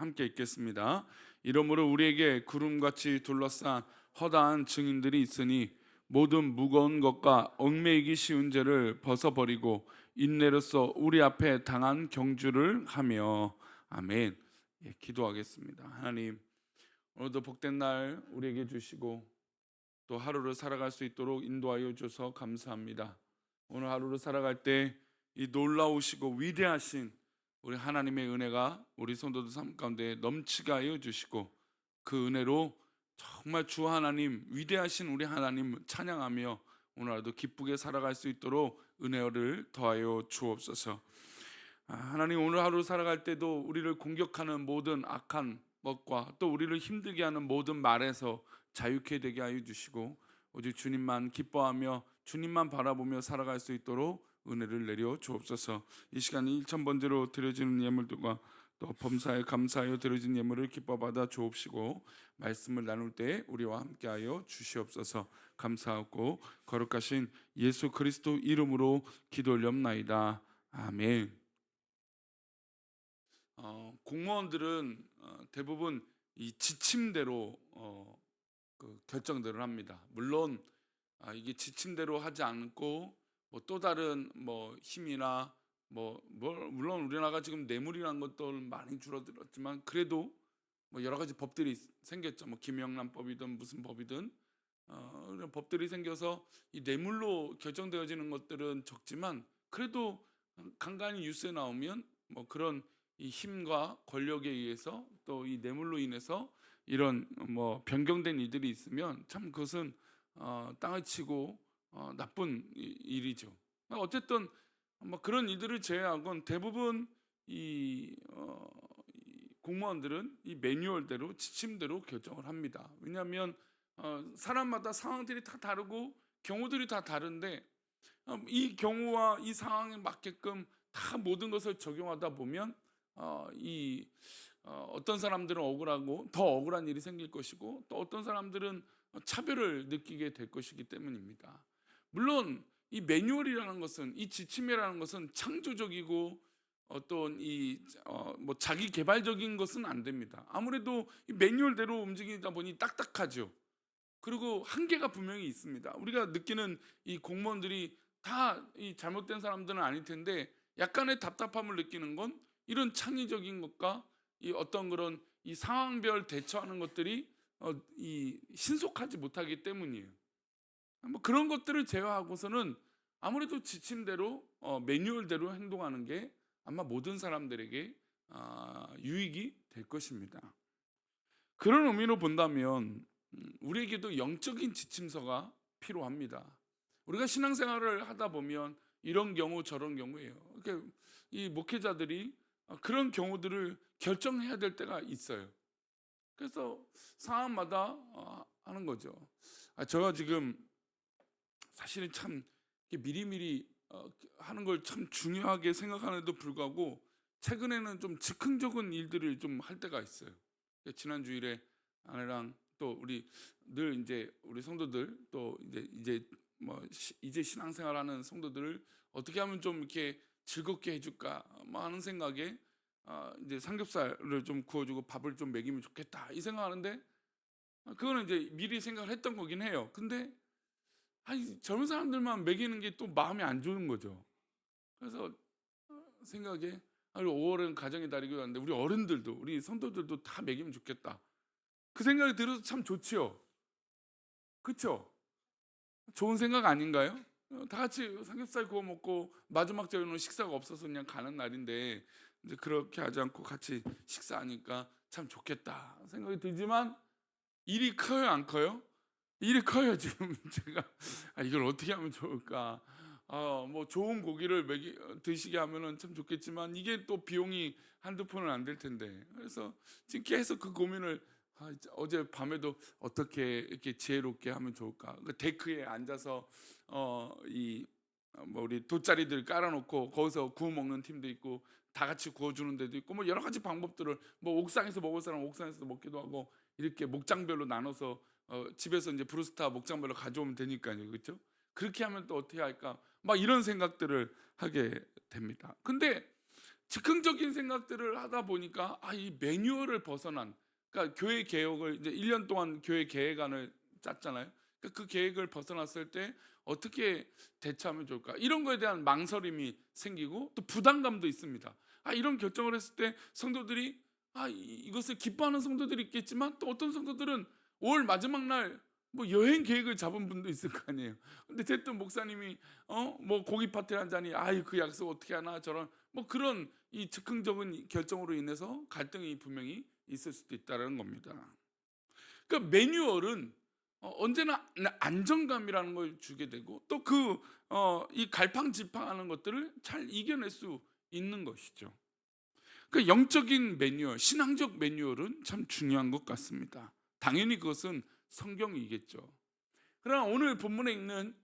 함께 읽겠습니다. 이러므로 우리에게 구름같이 둘러싼 허다한 증인들이 있으니 모든 무거운 것과 얽매이기 쉬운 죄를 벗어버리고 인내로써 우리 앞에 당한 경주를 하며 아멘. 예, 기도하겠습니다. 하나님, 오늘도 복된 날 우리에게 주시고 또 하루를 살아갈 수 있도록 인도하여 주셔서 감사합니다. 오늘 하루를 살아갈 때 이 놀라우시고 위대하신 우리 하나님의 은혜가 우리 성도들 삶 가운데 넘치게 하여 주시고 그 은혜로 정말 주 하나님, 위대하신 우리 하나님 찬양하며 오늘 하루도 기쁘게 살아갈 수 있도록 은혜를 더하여 주옵소서. 하나님, 오늘 하루 살아갈 때도 우리를 공격하는 모든 악한 것과 또 우리를 힘들게 하는 모든 말에서 자유케 되게 하여 주시고 오직 주님만 기뻐하며 주님만 바라보며 살아갈 수 있도록 은혜를 내려 주옵소서. 이 시간 1,000번째로 드려지는 예물들과 또 범사에 감사하여 드려진 예물을 기뻐 받아 주옵시고 말씀을 나눌 때 우리와 함께하여 주시옵소서. 감사하고 거룩하신 예수 그리스도 이름으로 기도 올렵나이다. 아멘. 공무원들은 대부분 이 지침대로 그 결정들을 합니다. 물론 이게 지침대로 하지 않고 뭐 또 다른 뭐 힘이나 물론 우리나라가 지금 뇌물이라는 것도 많이 줄어들었지만 그래도 뭐 여러 가지 법들이 생겼죠. 뭐 김영란법이든 무슨 법이든 이런 법들이 생겨서 이 뇌물로 결정되어지는 것들은 적지만 그래도 간간히 뉴스에 나오면 뭐 그런 이 힘과 권력에 의해서 또 이 뇌물로 인해서 이런 뭐 변경된 일들이 있으면 참 그것은 땅을 치고 나쁜 일이죠. 어쨌든 뭐 그런 일들을 제외하고는 대부분 이 공무원들은 이 매뉴얼대로 지침대로 결정을 합니다. 왜냐하면 사람마다 상황들이 다 다르고 경우들이 다 다른데 이 경우와 이 상황에 맞게끔 다 모든 것을 적용하다 보면 어떤 사람들은 억울하고 더 억울한 일이 생길 것이고 또 어떤 사람들은 차별을 느끼게 될 것이기 때문입니다. 물론 이 매뉴얼이라는 것은 이 지침이라는 것은 창조적이고 어떤 뭐 자기 개발적인 것은 안 됩니다. 아무래도 이 매뉴얼대로 움직이다 보니 딱딱하죠. 그리고 한계가 분명히 있습니다. 우리가 느끼는 이 공무원들이 다 이 잘못된 사람들은 아닐 텐데 약간의 답답함을 느끼는 건 이런 창의적인 것과 이 어떤 그런 이 상황별 대처하는 것들이 이 신속하지 못하기 때문이에요. 뭐 그런 것들을 제외하고서는 아무래도 지침대로 매뉴얼대로 행동하는 게 아마 모든 사람들에게 유익이 될 것입니다. 그런 의미로 본다면 우리에게도 영적인 지침서가 필요합니다. 우리가 신앙생활을 하다 보면 이런 경우 저런 경우예요. 그러니까 이 목회자들이 그런 경우들을 결정해야 될 때가 있어요. 그래서 상황마다 하는 거죠. 제가 지금 사실은 참 미리미리 하는 걸 참 중요하게 생각하는데도 불구하고 최근에는 좀 즉흥적인 일들을 좀 할 때가 있어요. 지난 주일에 아내랑 또 우리 늘 이제 우리 성도들 또 이제 이제 신앙생활하는 성도들을 어떻게 하면 좀 이렇게 즐겁게 해줄까 뭐 하는 생각에 이제 삼겹살을 좀 구워주고 밥을 좀 먹이면 좋겠다 이 생각하는데 그거는 이제 미리 생각을 했던 거긴 해요. 근데 아니 젊은 사람들만 먹이는 게 또 마음이 안 좋은 거죠. 그래서 생각에 5월은 가정의 달이기도 한데 우리 어른들도 우리 성도들도 다 먹이면 좋겠다. 그 생각이 들어서 참 좋지요. 그쵸? 좋은 생각 아닌가요? 다 같이 삼겹살 구워 먹고 마지막 저녁은 식사가 없어서 그냥 가는 날인데 이제 그렇게 하지 않고 같이 식사하니까 참 좋겠다 생각이 들지만 일이 커요, 안 커요? 일이 커요. 지금 제가 이걸 어떻게 하면 좋을까? 뭐 좋은 고기를 드시게 하면은 참 좋겠지만 이게 또 비용이 한두 푼은 안 될 텐데. 그래서 지금 계속 그 고민을 어제 밤에도 어떻게 이렇게 지혜롭게 하면 좋을까? 그 데크에 앉아서 이 뭐 우리 돗자리들 깔아 놓고 거기서 구워 먹는 팀도 있고 다 같이 구워 주는 데도 있고 뭐 여러 가지 방법들을 뭐 옥상에서 먹을 사람은 옥상에서 먹기도 하고 이렇게 목장별로 나눠서 집에서 이제 브루스타 목장별로 가져오면 되니까요. 그렇죠? 그렇게 하면 또 어떻게 할까? 막 이런 생각들을 하게 됩니다. 근데 즉흥적인 생각들을 하다 보니까 이 매뉴얼을 벗어난, 그러니까 교회 개혁을 이제 1년 동안 교회 계획안을 짰잖아요. 그러니까 그 계획을 벗어났을 때 어떻게 대처하면 좋을까? 이런 거에 대한 망설임이 생기고 또 부담감도 있습니다. 이런 결정을 했을 때 성도들이 이것을 기뻐하는 성도들이 있겠지만 또 어떤 성도들은 5월 마지막 날 뭐 여행 계획을 잡은 분도 있을 거 아니에요. 근데 대뜸 목사님이 뭐 고기 파티 한자니 그 약속 어떻게 하나 저런 뭐 그런 이 즉흥적인 결정으로 인해서 갈등이 분명히 있을 수도 있다는 겁니다. 그러니까 매뉴얼은 언제나 안정감이라는 걸 주게 되고 또 이 갈팡질팡하는 것들을 잘 이겨낼 수 있는 것이죠. 그 영적인 매뉴얼, 신앙적 매뉴얼은 참 중요한 것 같습니다. 당연히 그것은 성경이겠죠. 그러나 오늘 본문에 있는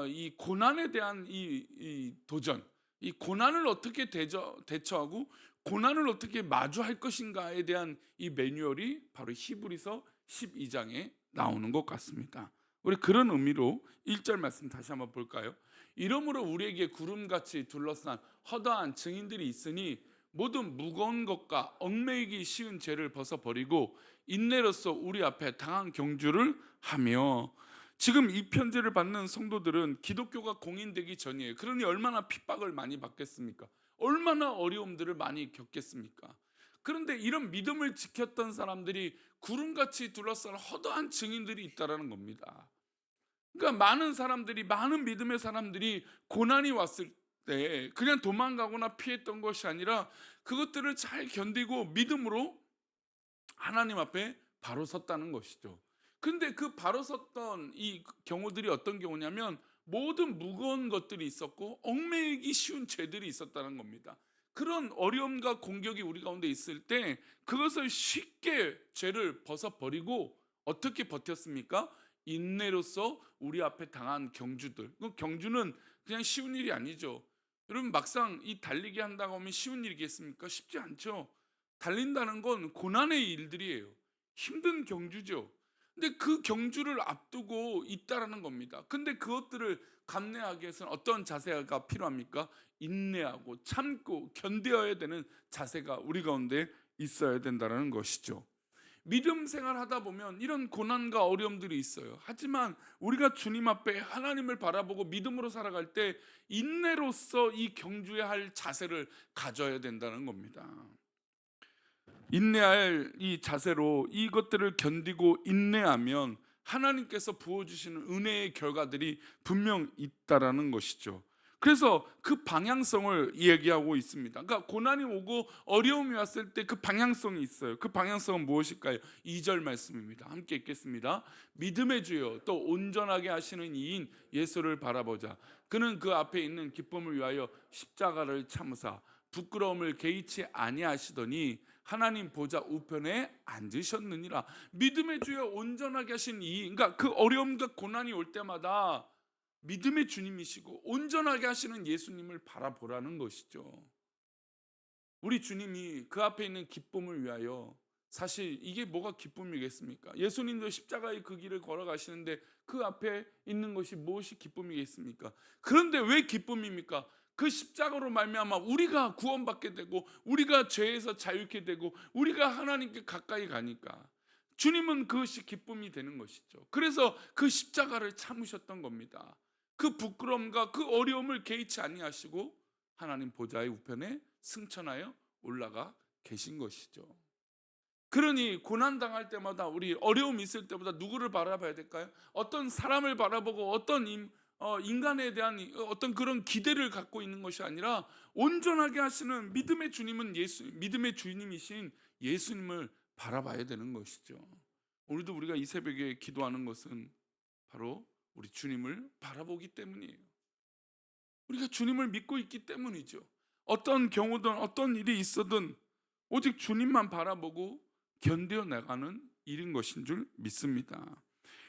이 고난에 대한 이 도전, 이 고난을 어떻게 대처하고 고난을 어떻게 마주할 것인가에 대한 이 매뉴얼이 바로 히브리서 12장에 나오는 것 같습니다. 우리 그런 의미로 1절 말씀 다시 한번 볼까요? 이러므로 우리에게 구름같이 둘러싼 허다한 증인들이 있으니 모든 무거운 것과 얽매이기 쉬운 죄를 벗어버리고 인내로써 우리 앞에 당한 경주를 하며. 지금 이 편지를 받는 성도들은 기독교가 공인되기 전이에요. 그러니 얼마나 핍박을 많이 받겠습니까? 얼마나 어려움들을 많이 겪겠습니까? 그런데 이런 믿음을 지켰던 사람들이 구름같이 둘러싼 허다한 증인들이 있다라는 겁니다. 그러니까 많은 사람들이, 많은 믿음의 사람들이 고난이 왔을 때 그냥 도망가거나 피했던 것이 아니라 그것들을 잘 견디고 믿음으로 하나님 앞에 바로 섰다는 것이죠. 근데 그 바로 섰던 이 경우들이 어떤 경우냐면 모든 무거운 것들이 있었고 얽매이기 쉬운 죄들이 있었다는 겁니다. 그런 어려움과 공격이 우리 가운데 있을 때 그것을 쉽게 죄를 벗어버리고 어떻게 버텼습니까? 인내로서 우리 앞에 당한 경주들. 그 경주는 그냥 쉬운 일이 아니죠. 여러분 막상 이 달리기 한다고 하면 쉬운 일이겠습니까? 쉽지 않죠. 달린다는 건 고난의 일들이에요. 힘든 경주죠. 근데 그 경주를 앞두고 있다라는 겁니다. 근데 그것들을 감내하기 위해서는 어떤 자세가 필요합니까? 인내하고 참고 견뎌야 되는 자세가 우리 가운데 있어야 된다는 것이죠. 믿음 생활 하다 보면 이런 고난과 어려움들이 있어요. 하지만 우리가 주님 앞에 하나님을 바라보고 믿음으로 살아갈 때 인내로서 이 경주해야 할 자세를 가져야 된다는 겁니다. 인내할 이 자세로 이것들을 견디고 인내하면 하나님께서 부어주시는 은혜의 결과들이 분명 있다라는 것이죠. 그래서 그 방향성을 얘기하고 있습니다. 그러니까 고난이 오고 어려움이 왔을 때 그 방향성이 있어요. 그 방향성은 무엇일까요? 2절 말씀입니다. 함께 읽겠습니다. 믿음의 주여 또 온전하게 하시는 이인 예수를 바라보자. 그는 그 앞에 있는 기쁨을 위하여 십자가를 참으사 부끄러움을 개의치 아니하시더니 하나님 보좌 우편에 앉으셨느니라. 믿음의 주여 온전하게 하신 이, 그러니까 그 어려움과 고난이 올 때마다 믿음의 주님이시고 온전하게 하시는 예수님을 바라보라는 것이죠. 우리 주님이 그 앞에 있는 기쁨을 위하여, 사실 이게 뭐가 기쁨이겠습니까? 예수님도 십자가의 그 길을 걸어가시는데 그 앞에 있는 것이 무엇이 기쁨이겠습니까? 그런데 왜 기쁨입니까? 그 십자가로 말미암아 우리가 구원받게 되고 우리가 죄에서 자유케 되고 우리가 하나님께 가까이 가니까 주님은 그것이 기쁨이 되는 것이죠. 그래서 그 십자가를 참으셨던 겁니다. 그 부끄러움과 그 어려움을 개의치 아니하시고 하나님 보좌의 우편에 승천하여 올라가 계신 것이죠. 그러니 고난 당할 때마다, 우리 어려움이 있을 때마다 누구를 바라봐야 될까요? 어떤 사람을 바라보고 어떤 인간에 대한 어떤 그런 기대를 갖고 있는 것이 아니라 온전하게 하시는 믿음의 주님은 믿음의 주님이신 예수님을 바라봐야 되는 것이죠. 오늘도 우리가 이 새벽에 기도하는 것은 바로 우리 주님을 바라보기 때문이에요. 우리가 주님을 믿고 있기 때문이죠. 어떤 경우든 어떤 일이 있어든 오직 주님만 바라보고 견뎌 나가는 일인 것인 줄 믿습니다.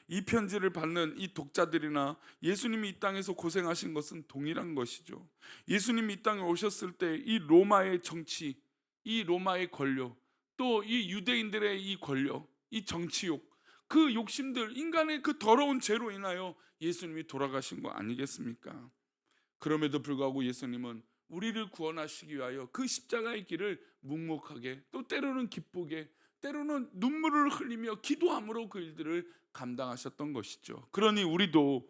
이 편지를 받는 이 독자들이나 예수님이 이 땅에서 고생하신 것은 동일한 것이죠. 예수님이 이 땅에 오셨을 때 이 로마의 정치, 이 로마의 권력, 또 이 유대인들의 이 권력, 이 정치욕, 그 욕심들, 인간의 그 더러운 죄로 인하여 예수님이 돌아가신 거 아니겠습니까? 그럼에도 불구하고 예수님은 우리를 구원하시기 위하여 그 십자가의 길을 묵묵하게, 또 때로는 기쁘게, 때로는 눈물을 흘리며 기도함으로 그 일들을 감당하셨던 것이죠. 그러니 우리도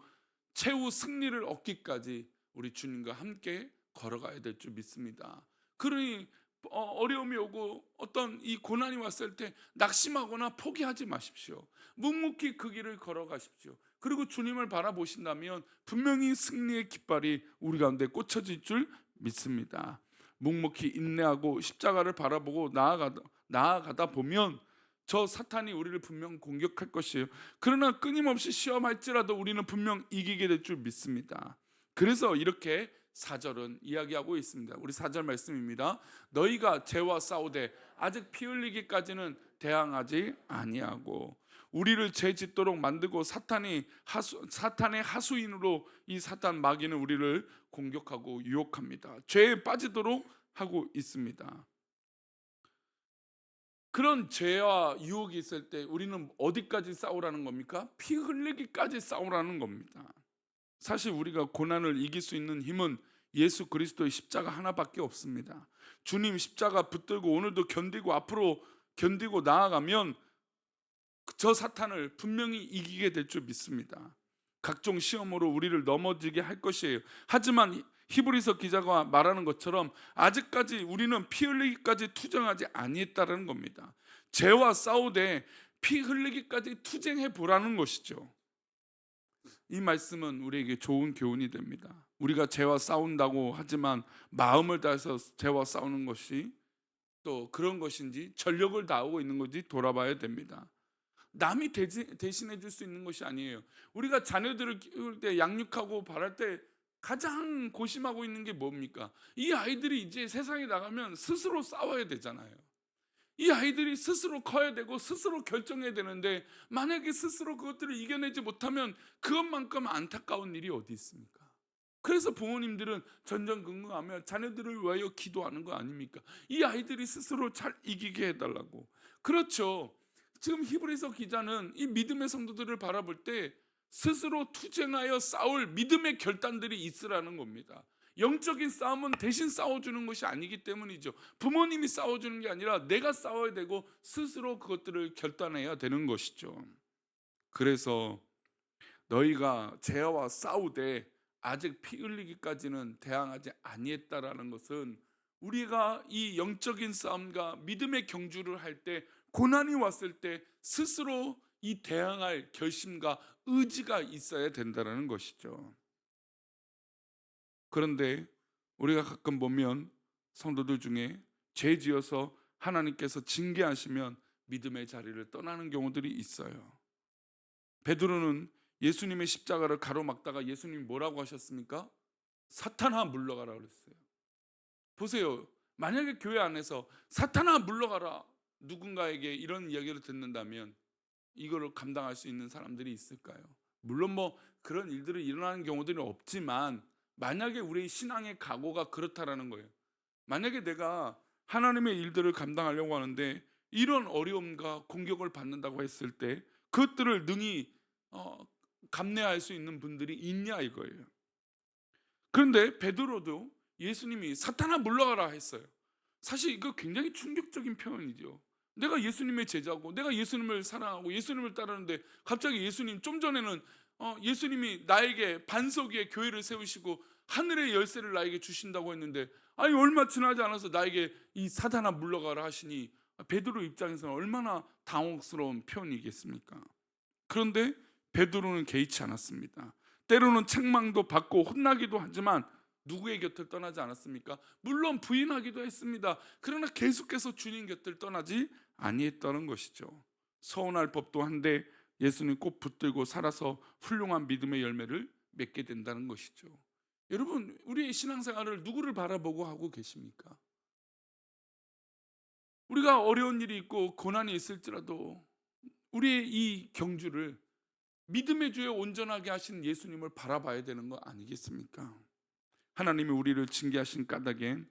최후 승리를 얻기까지 우리 주님과 함께 걸어가야 될 줄 믿습니다. 그러니 어려움이 오고 어떤 이 고난이 왔을 때 낙심하거나 포기하지 마십시오. 묵묵히 그 길을 걸어가십시오. 그리고 주님을 바라보신다면 분명히 승리의 깃발이 우리 가운데 꽂혀질 줄 믿습니다. 묵묵히 인내하고 십자가를 바라보고 나아가다 보면 저 사탄이 우리를 분명 공격할 것이에요. 그러나 끊임없이 시험할지라도 우리는 분명 이기게 될 줄 믿습니다. 그래서 이렇게 4절은 이야기하고 있습니다. 우리 4절 말씀입니다. 너희가 죄와 싸우되 아직 피 흘리기까지는 대항하지 아니하고, 우리를 죄 짓도록 만들고 사탄의 하수인으로 이 사탄 마귀는 우리를 공격하고 유혹합니다. 죄에 빠지도록 하고 있습니다. 그런 죄와 유혹이 있을 때 우리는 어디까지 싸우라는 겁니까? 피 흘리기까지 싸우라는 겁니다. 사실 우리가 고난을 이길 수 있는 힘은 예수 그리스도의 십자가 하나밖에 없습니다. 주님 십자가 붙들고 오늘도 견디고 앞으로 견디고 나아가면 저 사탄을 분명히 이기게 될 줄 믿습니다. 각종 시험으로 우리를 넘어지게 할 것이에요. 하지만 히브리서 기자가 말하는 것처럼 아직까지 우리는 피 흘리기까지 투쟁하지 아니했다는 겁니다. 죄와 싸우되 피 흘리기까지 투쟁해 보라는 것이죠. 이 말씀은 우리에게 좋은 교훈이 됩니다. 우리가 죄와 싸운다고 하지만 마음을 다해서 죄와 싸우는 것이 또 그런 것인지 전력을 다하고 있는 건지 돌아봐야 됩니다. 남이 대신해 줄 수 있는 것이 아니에요. 우리가 자녀들을 키울 때 양육하고 바랄 때 가장 고심하고 있는 게 뭡니까? 이 아이들이 이제 세상에 나가면 스스로 싸워야 되잖아요. 이 아이들이 스스로 커야 되고 스스로 결정해야 되는데 만약에 스스로 그것들을 이겨내지 못하면 그것만큼 안타까운 일이 어디 있습니까? 그래서 부모님들은 전전긍긍하며 자녀들을 위하여 기도하는 거 아닙니까? 이 아이들이 스스로 잘 이기게 해달라고. 그렇죠. 지금 히브리서 기자는 이 믿음의 성도들을 바라볼 때 스스로 투쟁하여 싸울 믿음의 결단들이 있으라는 겁니다. 영적인 싸움은 대신 싸워주는 것이 아니기 때문이죠. 부모님이 싸워주는 게 아니라 내가 싸워야 되고 스스로 그것들을 결단해야 되는 것이죠. 그래서 너희가 죄와 싸우되 아직 피 흘리기까지는 대항하지 아니했다라는 것은 우리가 이 영적인 싸움과 믿음의 경주를 할 때 고난이 왔을 때 스스로 이 대항할 결심과 의지가 있어야 된다는 것이죠. 그런데 우리가 가끔 보면 성도들 중에 죄 지어서 하나님께서 징계하시면 믿음의 자리를 떠나는 경우들이 있어요. 베드로는 예수님의 십자가를 가로막다가 예수님이 뭐라고 하셨습니까? 사탄아 물러가라 그랬어요. 보세요. 만약에 교회 안에서 사탄아 물러가라 누군가에게 이런 이야기를 듣는다면 이거를 감당할 수 있는 사람들이 있을까요? 물론 뭐 그런 일들이 일어나는 경우들은 없지만 만약에 우리의 신앙의 각오가 그렇다라는 거예요. 만약에 내가 하나님의 일들을 감당하려고 하는데 이런 어려움과 공격을 받는다고 했을 때 그것들을 능히 감내할 수 있는 분들이 있냐 이거예요. 그런데 베드로도 예수님이 사탄아 물러가라 했어요. 사실 이거 굉장히 충격적인 표현이죠. 내가 예수님의 제자고 내가 예수님을 사랑하고 예수님을 따르는데 갑자기 예수님 좀 전에는 예수님이 나에게 반석 위에 교회를 세우시고 하늘의 열쇠를 나에게 주신다고 했는데 아니 얼마 지나지 않아서 나에게 이 사탄아 물러가라 하시니 베드로 입장에서는 얼마나 당혹스러운 표현이겠습니까? 그런데 베드로는 개의치 않았습니다. 때로는 책망도 받고 혼나기도 하지만 누구의 곁을 떠나지 않았습니까? 물론 부인하기도 했습니다. 그러나 계속해서 주님 곁을 떠나지 아니했다는 것이죠. 서운할 법도 한데 예수님 꼭 붙들고 살아서 훌륭한 믿음의 열매를 맺게 된다는 것이죠. 여러분, 우리의 신앙생활을 누구를 바라보고 하고 계십니까? 우리가 어려운 일이 있고 고난이 있을지라도 우리의 이 경주를 믿음의 주에 온전하게 하신 예수님을 바라봐야 되는 거 아니겠습니까? 하나님이 우리를 징계하신 까닭엔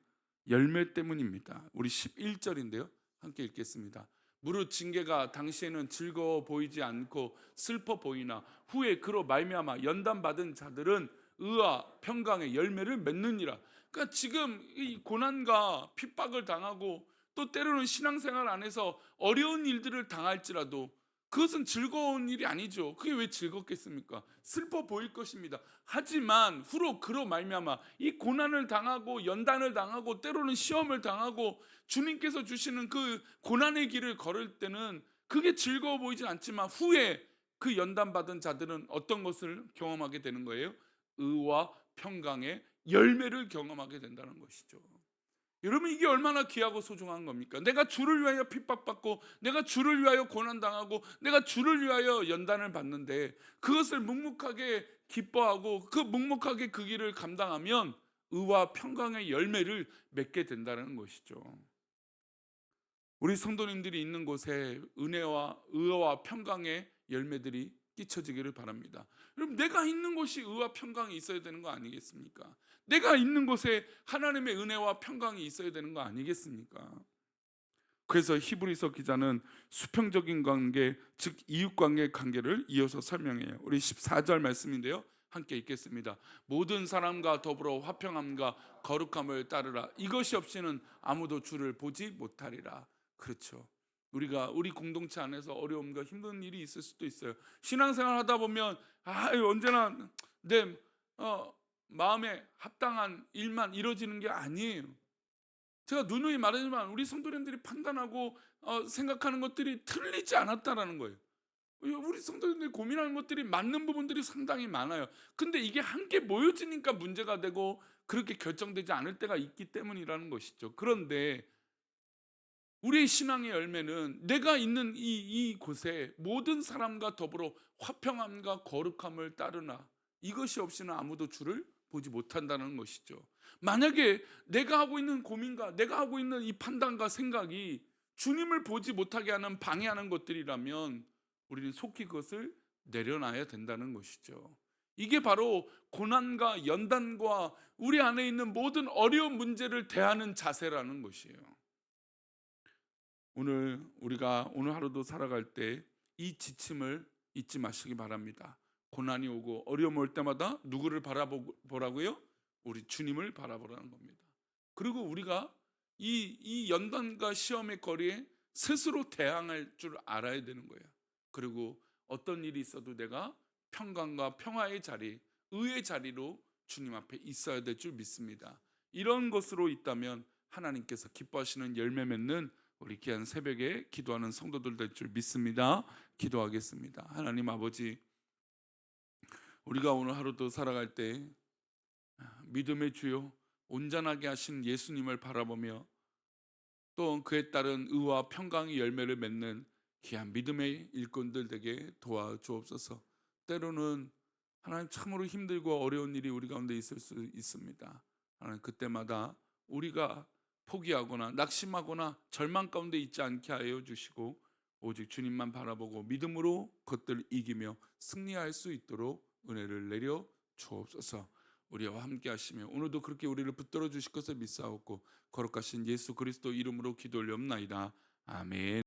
열매 때문입니다. 우리 11절인데요. 함께 읽겠습니다. 무릇 징계가 당시에는 즐거워 보이지 않고 슬퍼 보이나 후에 그로 말미암아 연단받은 자들은 의와 평강의 열매를 맺느니라. 그러니까 지금 이 고난과 핍박을 당하고 또 때로는 신앙생활 안에서 어려운 일들을 당할지라도 그것은 즐거운 일이 아니죠. 그게 왜 즐겁겠습니까? 슬퍼 보일 것입니다. 하지만 후로 그로 말미암아 이 고난을 당하고 연단을 당하고 때로는 시험을 당하고 주님께서 주시는 그 고난의 길을 걸을 때는 그게 즐거워 보이진 않지만 후에 그 연단 받은 자들은 어떤 것을 경험하게 되는 거예요? 의와 평강의 열매를 경험하게 된다는 것이죠. 여러분, 이게 얼마나 귀하고 소중한 겁니까? 내가 주를 위하여 핍박받고 내가 주를 위하여 고난당하고 내가 주를 위하여 연단을 받는데 그것을 묵묵하게 기뻐하고 그 묵묵하게 그 길을 감당하면 의와 평강의 열매를 맺게 된다는 것이죠. 우리 성도님들이 있는 곳에 은혜와 의와 평강의 열매들이 끼쳐지기를 바랍니다. 여러분, 내가 있는 곳이 의와 평강이 있어야 되는 거 아니겠습니까? 내가 있는 곳에 하나님의 은혜와 평강이 있어야 되는 거 아니겠습니까? 그래서 히브리서 기자는 수평적인 관계, 즉 이웃관계 관계를 이어서 설명해요. 우리 14절 말씀인데요, 함께 읽겠습니다. 모든 사람과 더불어 화평함과 거룩함을 따르라. 이것이 없이는 아무도 주를 보지 못하리라. 그렇죠. 우리가 우리 공동체 안에서 어려움과 힘든 일이 있을 수도 있어요. 신앙생활 하다 보면 언제나 내 마음에 합당한 일만 이루어지는 게 아니에요. 제가 누누이 말하지만 우리 성도님들이 판단하고 생각하는 것들이 틀리지 않았다라는 거예요. 우리 성도님들이 고민하는 것들이 맞는 부분들이 상당히 많아요. 근데 이게 함께 모여지니까 문제가 되고 그렇게 결정되지 않을 때가 있기 때문이라는 것이죠. 그런데 우리의 신앙의 열매는 내가 있는 이 곳에 모든 사람과 더불어 화평함과 거룩함을 따르나 이것이 없이는 아무도 주를 보지 못한다는 것이죠. 만약에 내가 하고 있는 고민과 내가 하고 있는 이 판단과 생각이 주님을 보지 못하게 하는 방해하는 것들이라면 우리는 속히 그것을 내려놔야 된다는 것이죠. 이게 바로 고난과 연단과 우리 안에 있는 모든 어려운 문제를 대하는 자세라는 것이에요. 우리가 오늘 하루도 살아갈 때 이 지침을 잊지 마시기 바랍니다. 고난이 오고 어려움 올 때마다 누구를 바라보라고요? 우리 주님을 바라보라는 겁니다. 그리고 우리가 이 연단과 시험의 거리에 스스로 대항할 줄 알아야 되는 거예요. 그리고 어떤 일이 있어도 내가 평강과 평화의 자리, 의의 자리로 주님 앞에 있어야 될 줄 믿습니다. 이런 것으로 있다면 하나님께서 기뻐하시는 열매 맺는 우리 귀한 새벽에 기도하는 성도들 될 줄 믿습니다. 기도하겠습니다. 하나님 아버지, 우리가 오늘 하루도 살아갈 때 믿음의 주요 온전하게 하신 예수님을 바라보며 또 그에 따른 의와 평강의 열매를 맺는 귀한 믿음의 일꾼들 되게 도와주옵소서. 때로는 하나님 참으로 힘들고 어려운 일이 우리 가운데 있을 수 있습니다. 하나님, 그때마다 우리가 포기하거나 낙심하거나 절망 가운데 있지 않게 하여 주시고 오직 주님만 바라보고 믿음으로 그것들을 이기며 승리할 수 있도록 은혜를 내려 주옵소서. 우리와 함께 하시며 오늘도 그렇게 우리를 붙들어 주실 것을 믿사옵고 거룩하신 예수 그리스도 이름으로 기도 올리옵나이다. 아멘.